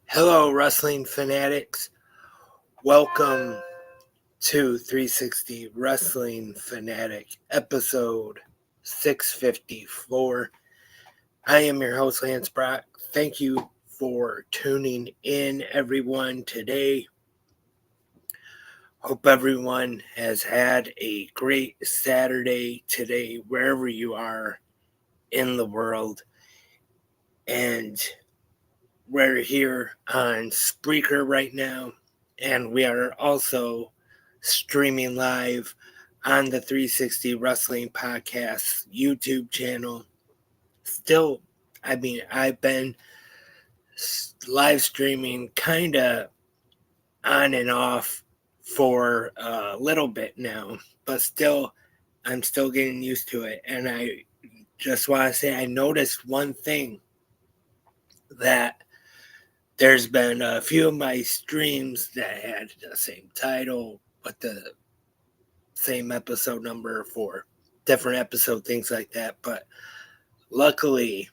Hello, Wrestling Fanatics. Welcome to 360 Wrestling Fanatic, episode 654. I am your host, Lance Brock. Thank you for tuning in, everyone, today. Hope everyone has had a great Saturday today, wherever you are in the world. And we're here on Spreaker right now, and we are also streaming live on the 360 Wrestling Podcast YouTube channel. Still, I've been live streaming kind of on and off for a little bit now, but still, I'm still getting used to it. And I just want to say I noticed one thing, that there's been a few of my streams that had the same title, but the same episode number for different episode, things like that. But luckily,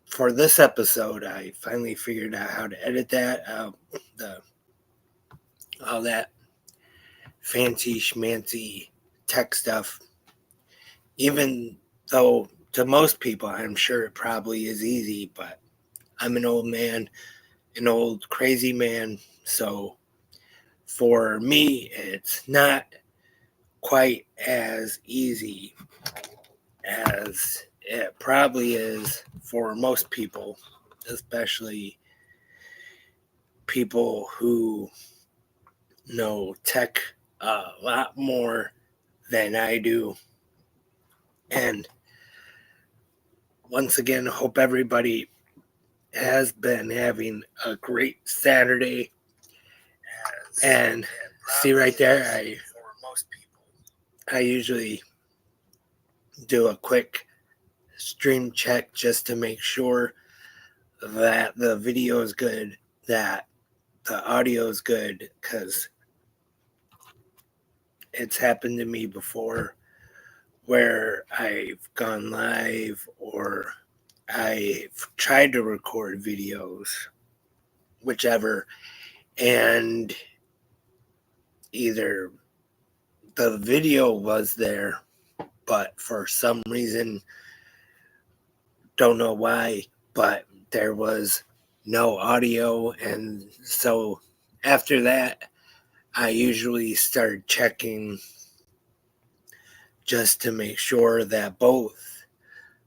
for this episode, I finally figured out how to edit that out, all that fancy schmancy tech stuff. Even though to most people, I'm sure it probably is easy, but I'm an old man, an old crazy man, so for me, it's not quite as easy as it probably is for most people, especially people who know tech a lot more than I do. And once again, hope everybody has been having a great Saturday. And see right there, I usually do a quick stream check just to make sure that the video is good, that the audio is good, because it's happened to me before where I've gone live or I've tried to record videos, whichever, and either the video was there, but for some reason, don't know why, but there was no audio. And so after that, I usually start checking just to make sure that both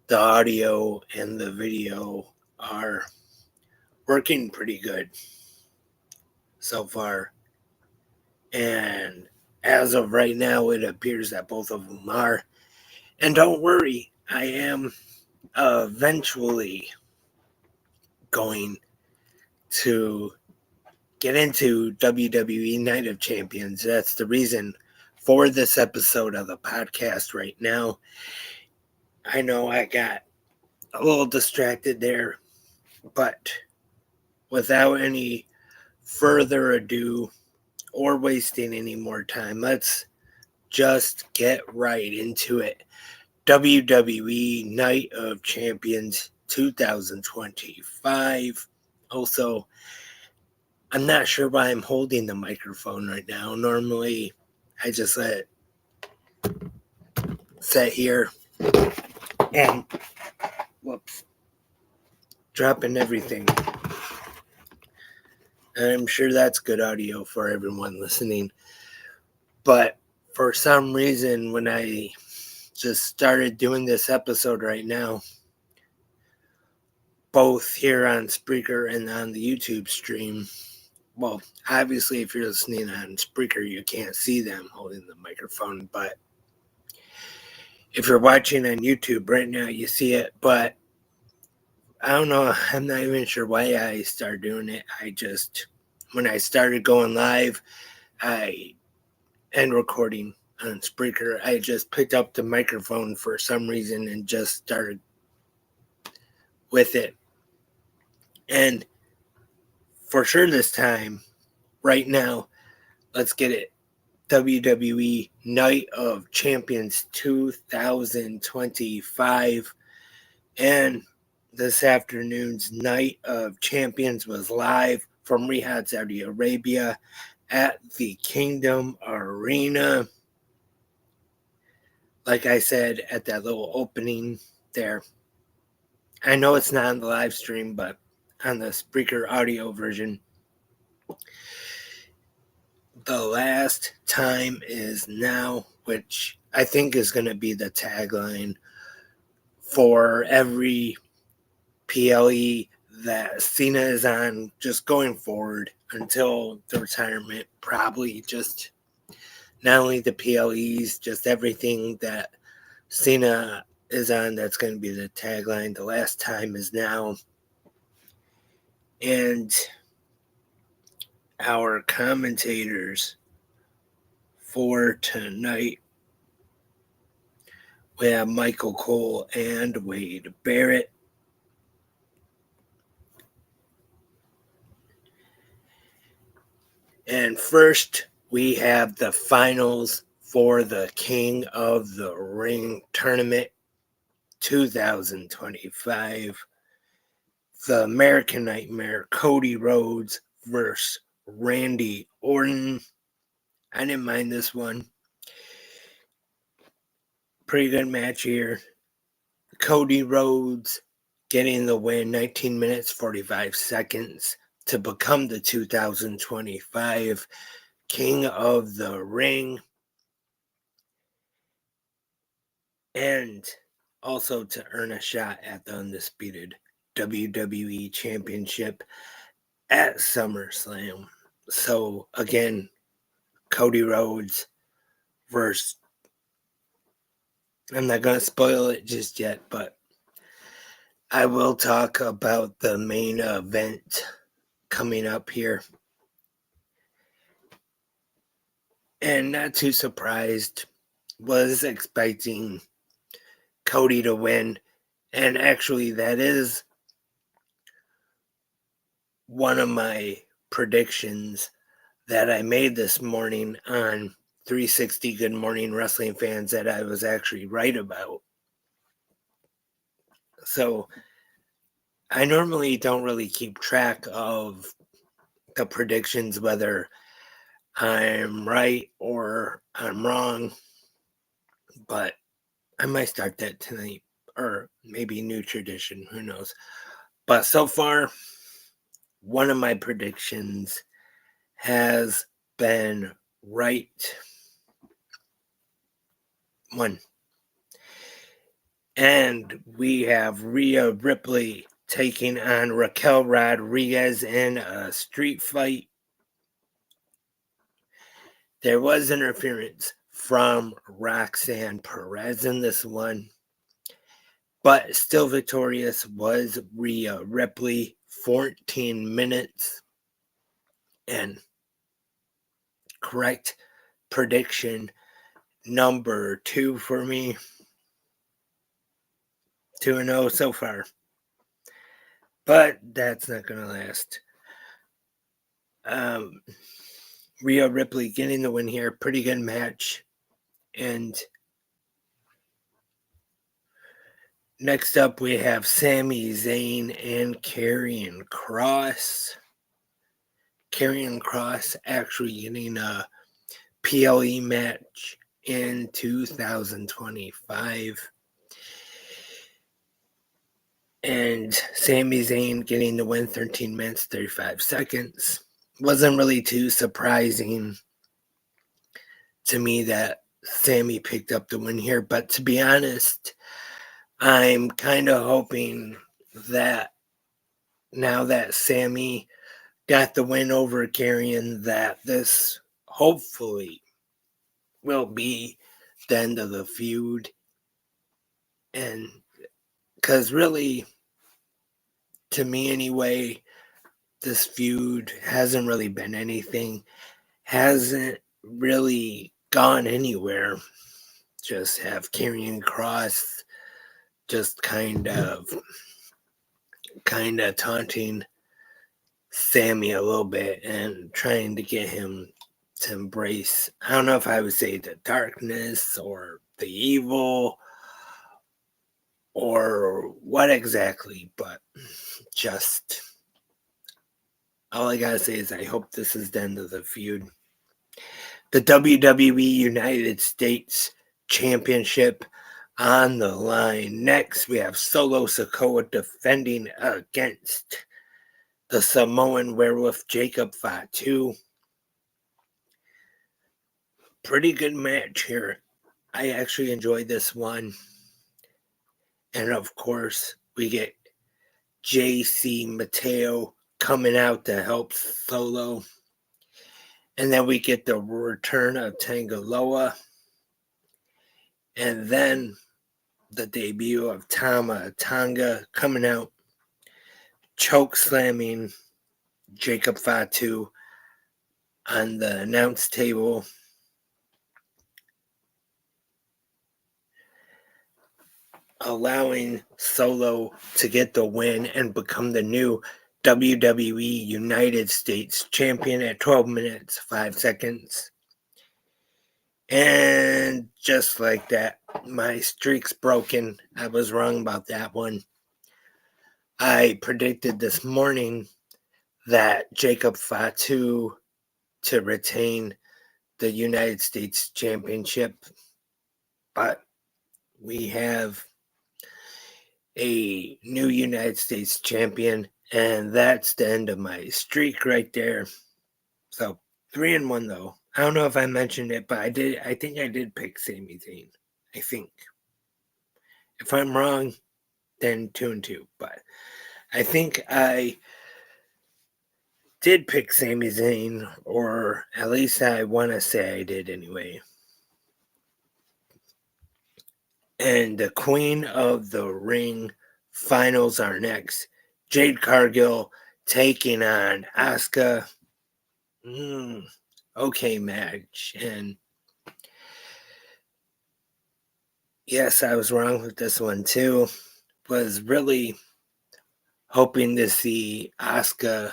the audio and the video are working pretty good so far. And as of right now, it appears that both of them are. And don't worry, I am eventually going to get into WWE Night of Champions. That's the reason for this episode of the podcast right now. I know I got a little distracted there, but without any further ado or wasting any more time, let's just get right into it. WWE Night of Champions 2025. Also, I'm not sure why I'm holding the microphone right now. Normally, I just let it sit here and, dropping everything. I'm sure that's good audio for everyone listening. But for some reason, when I just started doing this episode right now, both here on Spreaker and on the YouTube stream, well, obviously, if you're listening on Spreaker, you can't see them holding the microphone, but if you're watching on YouTube right now, you see it. But I don't know, I'm not even sure why I started doing it. When I started going live and recording on Spreaker, I just picked up the microphone for some reason and just started with it. And for sure this time, right now, let's get it. WWE Night of Champions 2025. And this afternoon's Night of Champions was live from Riyadh, Saudi Arabia at the Kingdom Arena. Like I said at that little opening there, I know it's not on the live stream, but on the Spreaker audio version, the last time is now, which I think is going to be the tagline for every PLE that Cena is on just going forward until the retirement. Probably just not only the PLEs, just everything that Cena is on, that's going to be the tagline. The last time is now. And our commentators for tonight, we have Michael Cole and Wade Barrett. And first, we have the finals for the King of the Ring Tournament 2025. The American Nightmare, Cody Rhodes versus Randy Orton. I didn't mind this one. Pretty good match here. Cody Rhodes getting the win, 19 minutes, 45 seconds to become the 2025 King of the Ring. And also to earn a shot at the undisputed WWE Championship at SummerSlam. So again, Cody Rhodes versus, I'm not going to spoil it just yet, but I will talk about the main event coming up here. And not too surprised, was expecting Cody to win. And actually, that is one of my predictions that I made this morning on 360 Good Morning Wrestling Fans that I was actually right about. So I normally don't really keep track of the predictions, whether I'm right or I'm wrong, but I might start that tonight, or maybe new tradition, who knows. But so far, one of my predictions has been right. One. And we have Rhea Ripley taking on Raquel Rodriguez in a street fight. There was interference from Roxanne Perez in this one, but still victorious was Rhea Ripley, 14 minutes. And correct prediction number 2 for me. 2-0 so far. But that's not going to last. Rhea Ripley getting the win here. Pretty good match. And next up, we have Sami Zayn and Karrion Kross. Karrion Kross actually getting a PLE match in 2025. And Sami Zayn getting the win, 13 minutes, 35 seconds. Wasn't really too surprising to me that Sami picked up the win here. But to be honest, I'm kind of hoping that now that Sami got the win over Karrion, that this hopefully will be the end of the feud. And because really, to me anyway, this feud hasn't really been anything, hasn't really gone anywhere. Just have Karrion Kross just kind of taunting Sami a little bit and trying to get him to embrace, I don't know if I would say the darkness or the evil or what exactly, but just all I gotta say is I hope this is the end of the feud. The WWE United States Championship on the line. Next, we have Solo Sikoa defending against the Samoan Werewolf Jacob Fatu. Pretty good match here. I actually enjoyed this one. And of course, we get JC Mateo coming out to help Solo. And then we get the return of Tangaloa. And then the debut of Tama Tonga coming out, choke slamming Jacob Fatu on the announce table. Allowing Solo to get the win and become the new WWE United States Champion at 12 minutes, 5 seconds. And just like that, my streak's broken. I was wrong about that one. I predicted this morning that Jacob Fatu to retain the United States Championship, but we have a new United States champion, and that's the end of my streak right there. So 3-1 though. I don't know if I mentioned it, but I think I did pick Sami Zayn. I think. If I'm wrong, then 2-2. But I think I did pick Sami Zayn, or at least I want to say I did anyway. And the Queen of the Ring finals are next. Jade Cargill taking on Asuka. Okay match. And yes, I was wrong with this one too. Was really hoping to see Asuka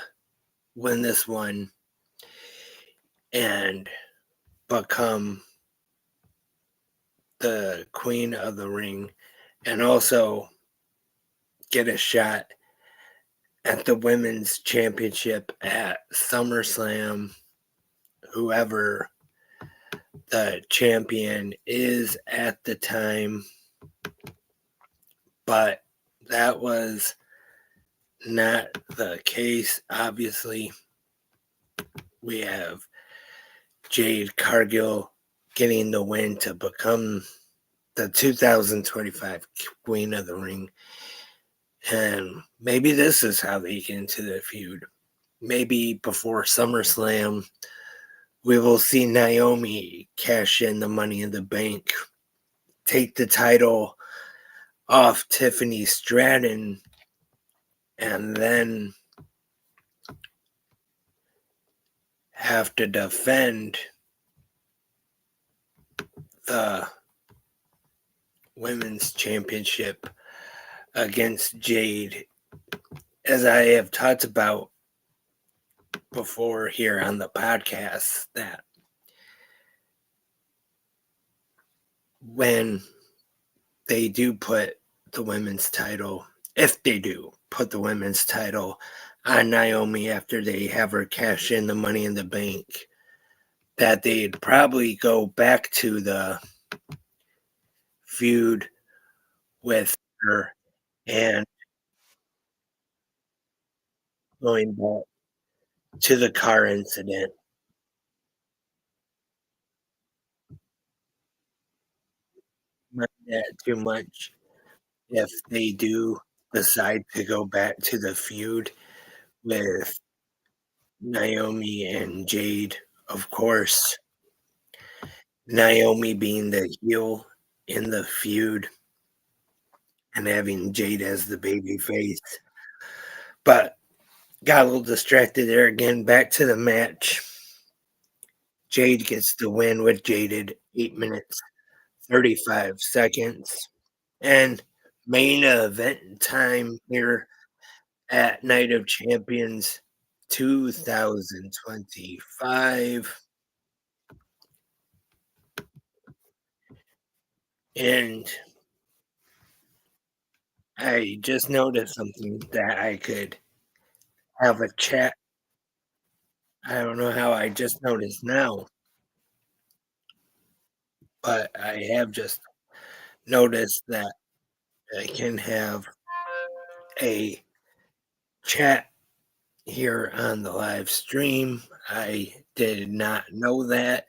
win this one and become the Queen of the Ring, and also get a shot at the Women's Championship at SummerSlam, whoever the champion is at the time. But that was not the case, obviously. We have Jade Cargill getting the win to become the 2025 Queen of the Ring. And maybe this is how they get into the feud. Maybe before SummerSlam, we will see Naomi cash in the Money in the Bank, take the title off Tiffany Stratton, and then have to defend the Women's Championship against Jade. As I have talked about before here on the podcast, that when they do put the women's title, if they do put the women's title on Naomi after they have her cash in the Money in the Bank, that they'd probably go back to the feud with her and going back to the car incident. Not that too much if they do decide to go back to the feud with Naomi and Jade, of course. Naomi being the heel in the feud and having Jade as the baby face. But got a little distracted there again. Back to the match. Jade gets the win with Jaded, 8 minutes, 35 seconds. And main event time here at Night of Champions 2025. And I just noticed something that I could have a chat. I don't know how I just noticed now, but I have just noticed that I can have a chat here on the live stream. I did not know that.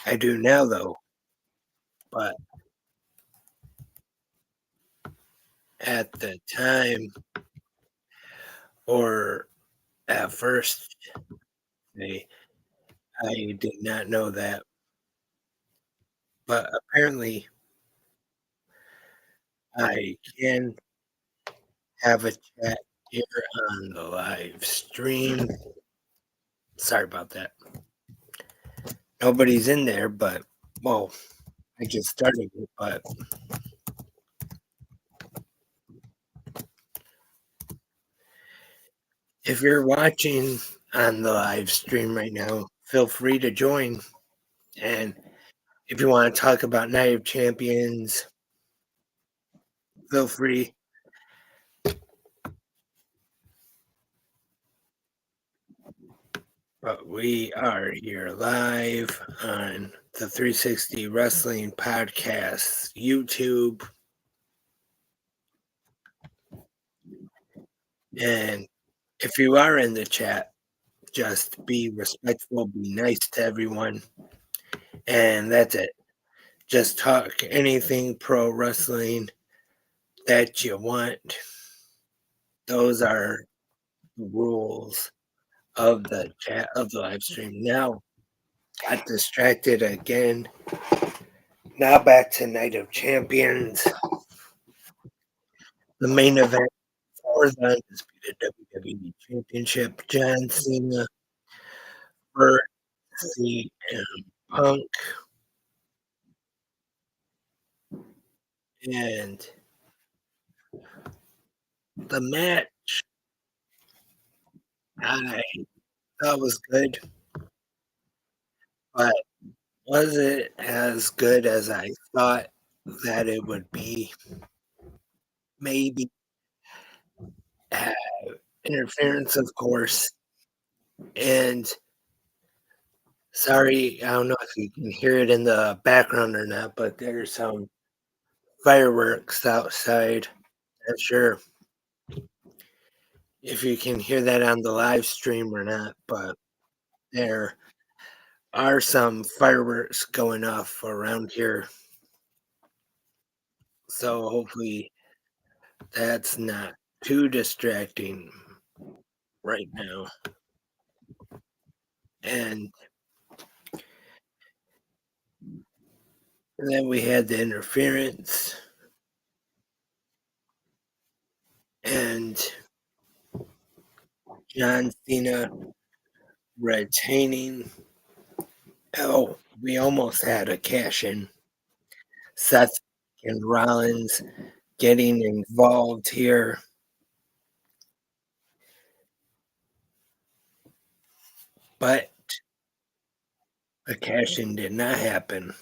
I do now, though, but at the time or at first, I, I did not know that. But apparently, I can have a chat here on the live stream. Sorry about that. Nobody's in there, but well, I just started it. But if you're watching on the live stream right now, feel free to join. And if you want to talk about Night of Champions, feel free. But we are here live on the 360 Wrestling Podcast YouTube. And if you are in the chat, just be respectful, be nice to everyone. And that's it. Just talk anything pro wrestling that you want. Those are the rules of the chat of the live stream. Now, got distracted again. Now back to Night of Champions. The main event for the undisputed WWE Championship. John Cena versus CM Punk. And the match I thought was good, but was it as good as I thought that it would be? Maybe. Uh, Interference, of course. And sorry, I don't know if you can hear it in the background or not, but there's some fireworks outside. Not sure if you can hear that on the live stream or not, but there are some fireworks going off around here. So hopefully that's not too distracting right now. And then we had the interference and John Cena retaining. Oh, we almost had a cash in. Seth and Rollins getting involved here. But a cash in did not happen.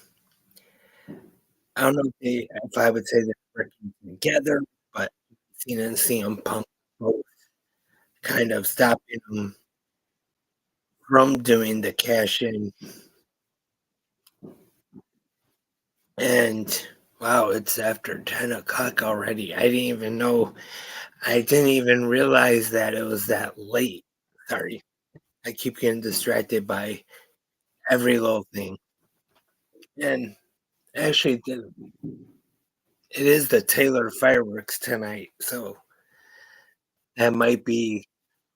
I don't know if I would say they're working together, but Cena and CM Punk both kind of stopping them from doing the cash in. And wow, it's after 10 o'clock already. I didn't even realize that it was that late. Sorry. I keep getting distracted by every little thing. And actually, it is the Taylor fireworks tonight. So that might be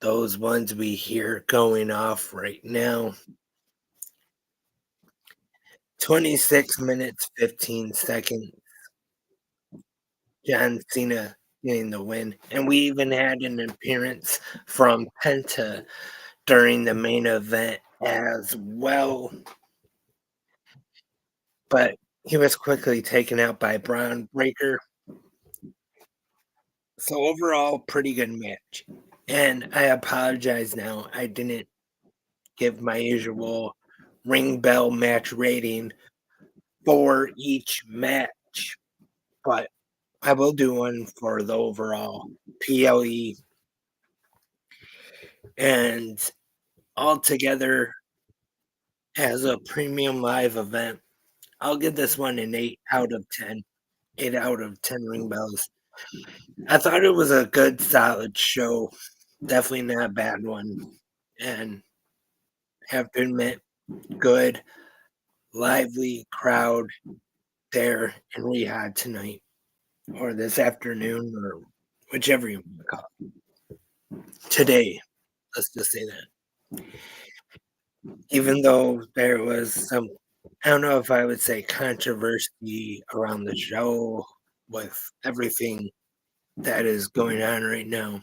those ones we hear going off right now. 26 minutes, 15 seconds. John Cena getting the win. And we even had an appearance from Penta during the main event as well. But he was quickly taken out by Braun Breaker. So overall, pretty good match. And I apologize now. I didn't give my usual ring bell match rating for each match. But I will do one for the overall PLE, and altogether as a premium live event, I'll give this one an 8 out of 10. 8 out of 10 ring bells. I thought it was a good, solid show. Definitely not a bad one. And have to admit, good, lively crowd there in Riyadh tonight, or this afternoon, or whichever you want to call it. Today, let's just say that. Even though there was some, I don't know if I would say controversy around the show with everything that is going on right now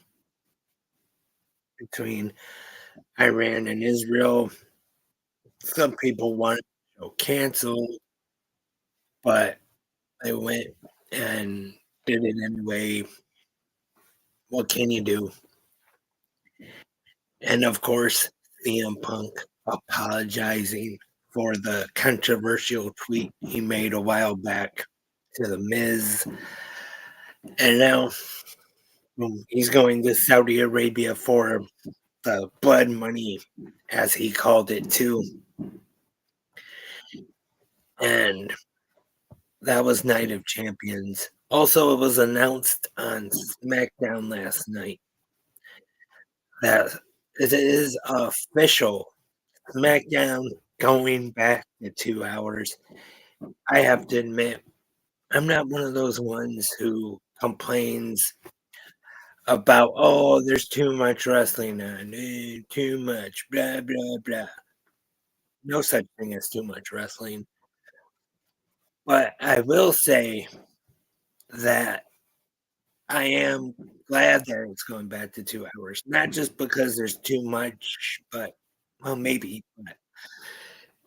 between Iran and Israel. Some people want the show canceled, but they went and did it anyway. What can you do? And of course, CM Punk apologizing for the controversial tweet he made a while back to The Miz. And now he's going to Saudi Arabia for the blood money, as he called it, too. And that was Night of Champions. Also, it was announced on SmackDown last night that it is official. SmackDown going back to 2 hours. I have to admit, I'm not one of those ones who complains about, oh, there's too much wrestling on, too much, blah, blah, blah. No such thing as too much wrestling. But I will say that I am glad that it's going back to 2 hours. Not just because there's too much, but, well, maybe. But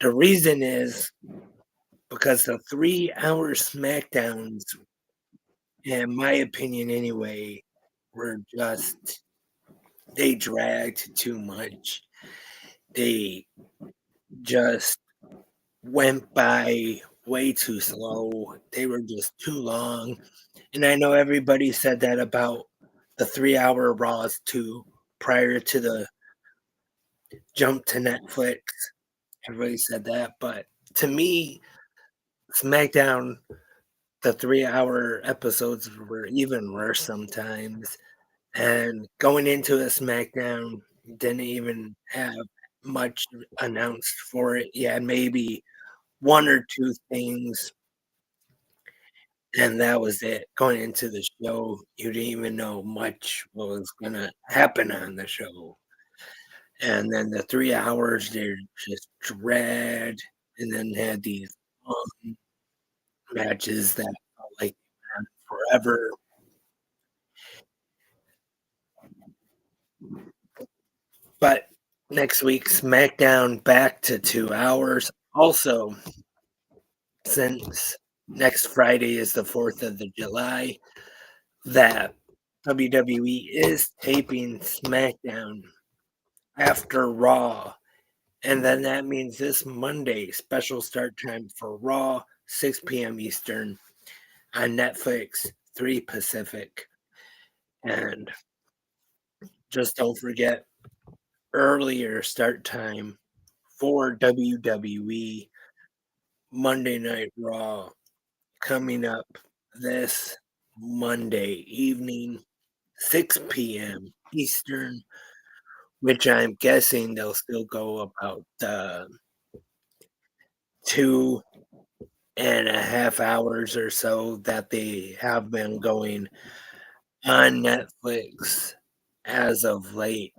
the reason is because the 3 hour SmackDowns, in my opinion anyway, were just, they dragged too much. They just went by way too slow. They were just too long. And I know everybody said that about the 3 hour Raws too, prior to the jump to Netflix. Everybody said that. But to me, SmackDown, the 3 hour episodes were even worse sometimes. And going into a SmackDown, didn't even have much announced for it. Yeah, maybe one or two things, and that was it. Going into the show, you didn't even know much what was gonna happen on the show. And then the 3 hours, they're just dread, and then had these long matches that felt like forever. But next week, SmackDown back to 2 hours. Also, since next Friday is the 4th of July, that WWE is taping SmackDown after Raw. And then that means this Monday, special start time for Raw, 6 p.m. Eastern on Netflix, 3 Pacific. And just don't forget earlier start time for WWE Monday Night Raw coming up this Monday evening, 6 p.m. Eastern, which I'm guessing they'll still go about 2.5 hours or so that they have been going on Netflix as of late,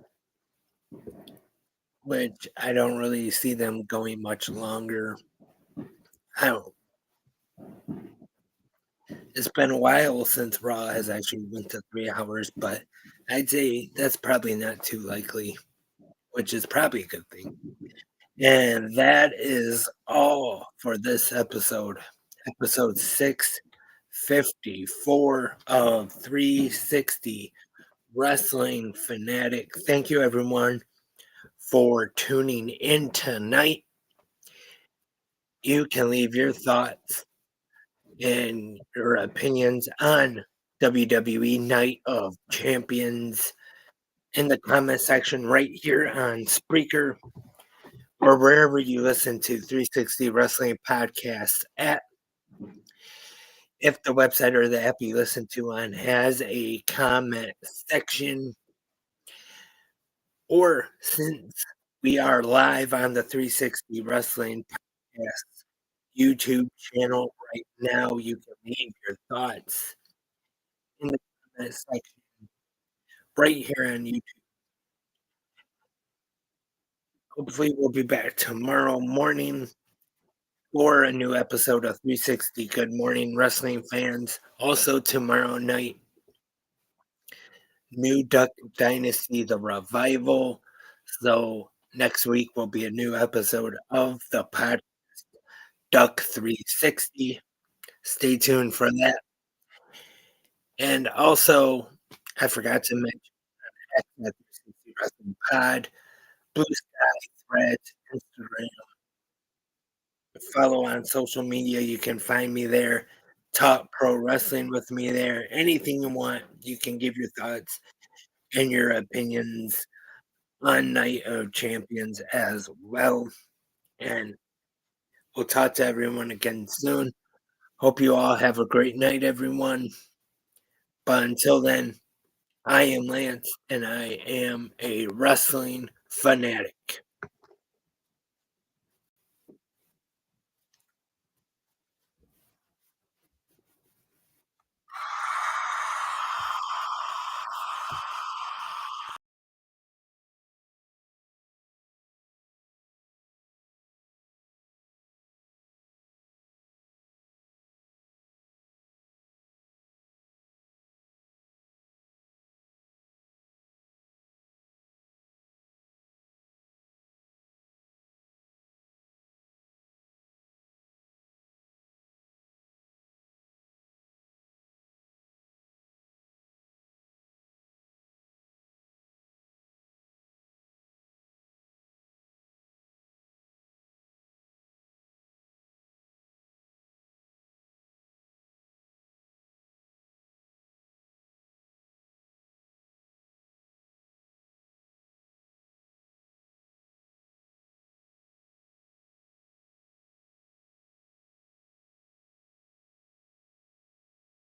which I don't really see them going much longer. I don't, it's been a while since Raw has actually went to 3 hours, but I'd say that's probably not too likely, which is probably a good thing. And that is all for this episode 654 of 360 Wrestling Fanatic. Thank you, everyone, for tuning in tonight. You can leave your thoughts and your opinions on WWE Night of Champions in the comment section right here on Spreaker or wherever you listen to 360 Wrestling Podcasts at. If the website or the app you listen to on has a comment section, or since we are live on the 360 Wrestling Podcast YouTube channel right now, you can leave your thoughts in the comment section right here on YouTube. Hopefully, we'll be back tomorrow morning for a new episode of 360 Good Morning Wrestling fans. Also, tomorrow night, New Duck Dynasty, The Revival. So, next week will be a new episode of the podcast Duck 360. Stay tuned for that. And also, I forgot to mention at 360 Wrestling Pod, Blue Sky, Threads, Instagram. Follow on social media. You can find me there. Talk pro wrestling with me there. Anything you want, you can give your thoughts and your opinions on Night of Champions as well. And we'll talk to everyone again soon. Hope you all have a great night, everyone. But until then, I am Lance, and I am a wrestling fanatic.